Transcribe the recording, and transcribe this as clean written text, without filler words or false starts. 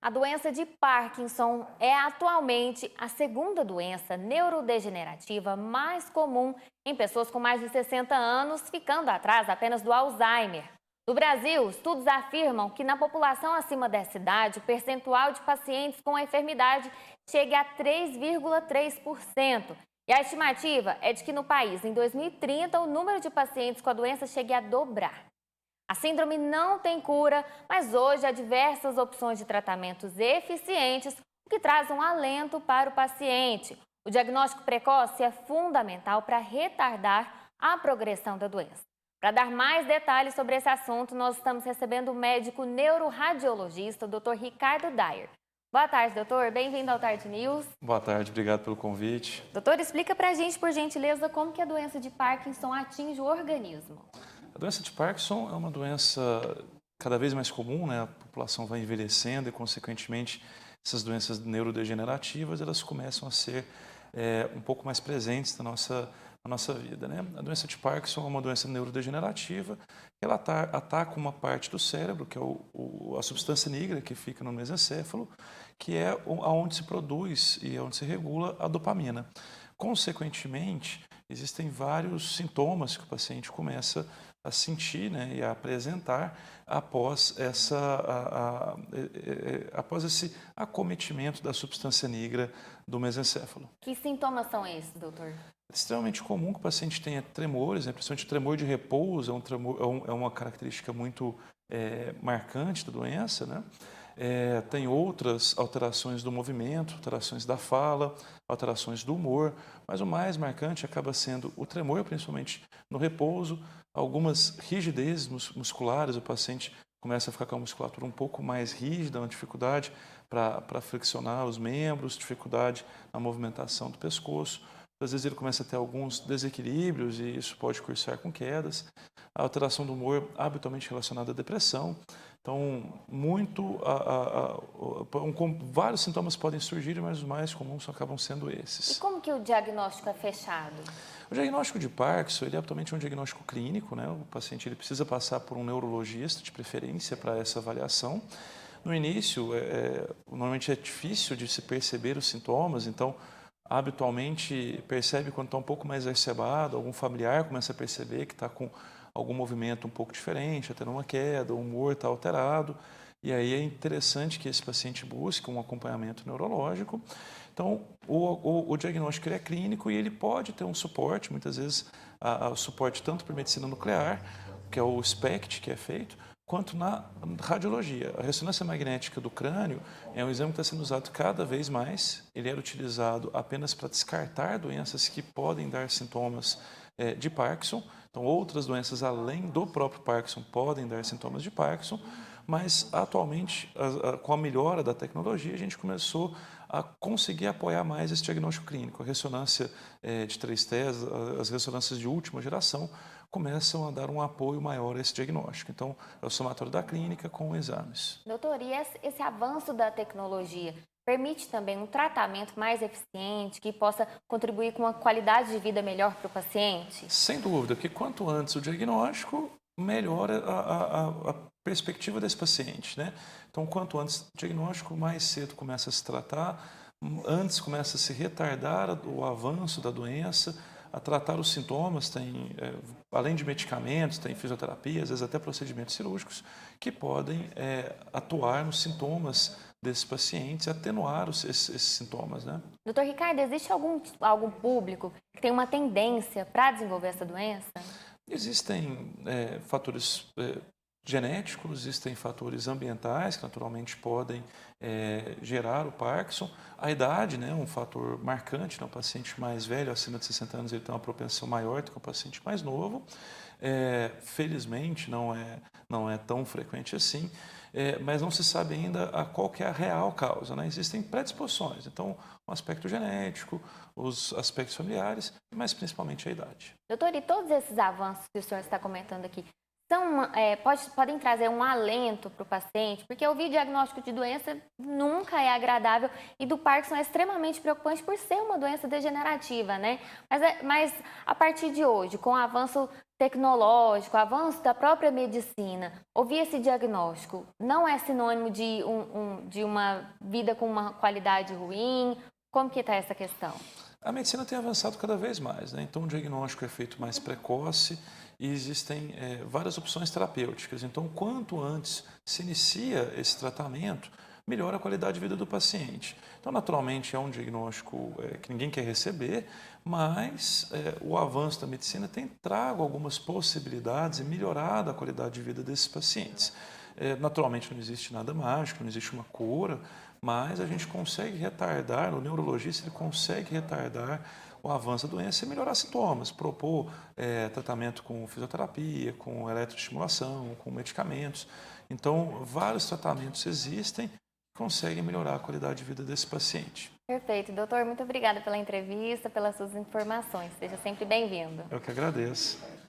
A doença de Parkinson é atualmente a segunda doença neurodegenerativa mais comum em pessoas com mais de 60 anos, ficando atrás apenas do Alzheimer. No Brasil, estudos afirmam que na população acima dessa idade, o percentual de pacientes com a enfermidade chega a 3,3%. E a estimativa é de que no país, em 2030, o número de pacientes com a doença chegue a dobrar. A síndrome não tem cura, mas hoje há diversas opções de tratamentos eficientes, o que traz um alento para o paciente. O diagnóstico precoce é fundamental para retardar a progressão da doença. Para dar mais detalhes sobre esse assunto, nós estamos recebendo o médico neuroradiologista, o Dr. Ricardo Dyer. Boa tarde, doutor. Bem-vindo ao Tarde News. Boa tarde, obrigado pelo convite. Doutor, explica pra gente, por gentileza, como que a doença de Parkinson atinge o organismo. A doença de Parkinson é uma doença cada vez mais comum, né? A população vai envelhecendo e, consequentemente, essas doenças neurodegenerativas elas começam a ser um pouco mais presentes na nossa vida, né? A doença de Parkinson é uma doença neurodegenerativa, ela ataca uma parte do cérebro, que é a substância negra que fica no mesencéfalo, que é onde se produz e onde se regula a dopamina. Consequentemente, existem vários sintomas que o paciente começa a sentir, né, e a apresentar após após esse acometimento da substância negra do mesencéfalo. Que sintomas são esses, doutor? É extremamente comum que o paciente tenha tremores, né, principalmente tremor de repouso, é uma característica muito marcante da doença, né? Tem outras alterações do movimento, alterações da fala, alterações do humor, mas o mais marcante acaba sendo o tremor, principalmente no repouso, algumas rigidezes musculares, o paciente começa a ficar com a musculatura um pouco mais rígida, uma dificuldade para flexionar os membros, dificuldade na movimentação do pescoço. Às vezes ele começa a ter alguns desequilíbrios e isso pode cursar com quedas. A alteração do humor habitualmente relacionada à depressão. Então, vários sintomas podem surgir, mas os mais comuns acabam sendo esses. E como que o diagnóstico é fechado? O diagnóstico de Parkinson, ele é habitualmente um diagnóstico clínico, né? O paciente ele precisa passar por um neurologista, de preferência, para essa avaliação. No início, normalmente é difícil de se perceber os sintomas, então, habitualmente percebe quando está um pouco mais exacerbado, algum familiar começa a perceber que está com algum movimento um pouco diferente, até uma queda, o humor está alterado, e aí é interessante que esse paciente busque um acompanhamento neurológico. Então, o diagnóstico é clínico e ele pode ter um suporte, muitas vezes o suporte tanto por medicina nuclear, que é o SPECT que é feito, quanto na radiologia. A ressonância magnética do crânio é um exame que está sendo usado cada vez mais. Ele era utilizado apenas para descartar doenças que podem dar sintomas de Parkinson. Então, outras doenças além do próprio Parkinson podem dar sintomas de Parkinson, mas atualmente, com a melhora da tecnologia, a gente começou a conseguir apoiar mais esse diagnóstico clínico. A ressonância de 3T, as ressonâncias de última geração, começam a dar um apoio maior a esse diagnóstico. Então, é o somatório da clínica com exames. Doutor, e esse avanço da tecnologia permite também um tratamento mais eficiente, que possa contribuir com uma qualidade de vida melhor para o paciente? Sem dúvida, porque quanto antes o diagnóstico, melhor a perspectiva desse paciente, né? Então, quanto antes o diagnóstico, mais cedo começa a se tratar, antes começa a se retardar o avanço da doença, a tratar os sintomas, além de medicamentos, tem fisioterapia, às vezes até procedimentos cirúrgicos, que podem atuar nos sintomas desses pacientes e atenuar esses sintomas, né? Doutor Ricardo, existe algum público que tem uma tendência para desenvolver essa doença? Existem fatores genéticos, existem fatores ambientais que naturalmente podem gerar o Parkinson. A idade, né, é um fator marcante, né? O paciente mais velho, acima de 60 anos, ele tem uma propensão maior do que o paciente mais novo. Felizmente, não é tão frequente assim, mas não se sabe ainda qual que é a real causa, né? Existem predisposições, então, o aspecto genético, os aspectos familiares, mas principalmente a idade. Doutor, e todos esses avanços que o senhor está comentando aqui, podem trazer um alento para o paciente? Porque ouvir diagnóstico de doença nunca é agradável e do Parkinson é extremamente preocupante por ser uma doença degenerativa, né? Mas a partir de hoje, com o avanço tecnológico, avanço da própria medicina, ouvir esse diagnóstico não é sinônimo de uma vida com uma qualidade ruim? Como que está essa questão? A medicina tem avançado cada vez mais, né? Então o diagnóstico é feito mais precoce e existem várias opções terapêuticas. Então, quanto antes se inicia esse tratamento, melhora a qualidade de vida do paciente. Então, naturalmente, é um diagnóstico que ninguém quer receber, mas o avanço da medicina tem trago algumas possibilidades e melhorado a qualidade de vida desses pacientes. Naturalmente, não existe nada mágico, não existe uma cura, mas a gente consegue retardar, o neurologista ele consegue retardar o avanço da doença e melhorar sintomas, propor tratamento com fisioterapia, com eletroestimulação, com medicamentos. Então, vários tratamentos existem que conseguem melhorar a qualidade de vida desse paciente. Perfeito, doutor. Muito obrigada pela entrevista, pelas suas informações. Seja sempre bem-vindo. Eu que agradeço.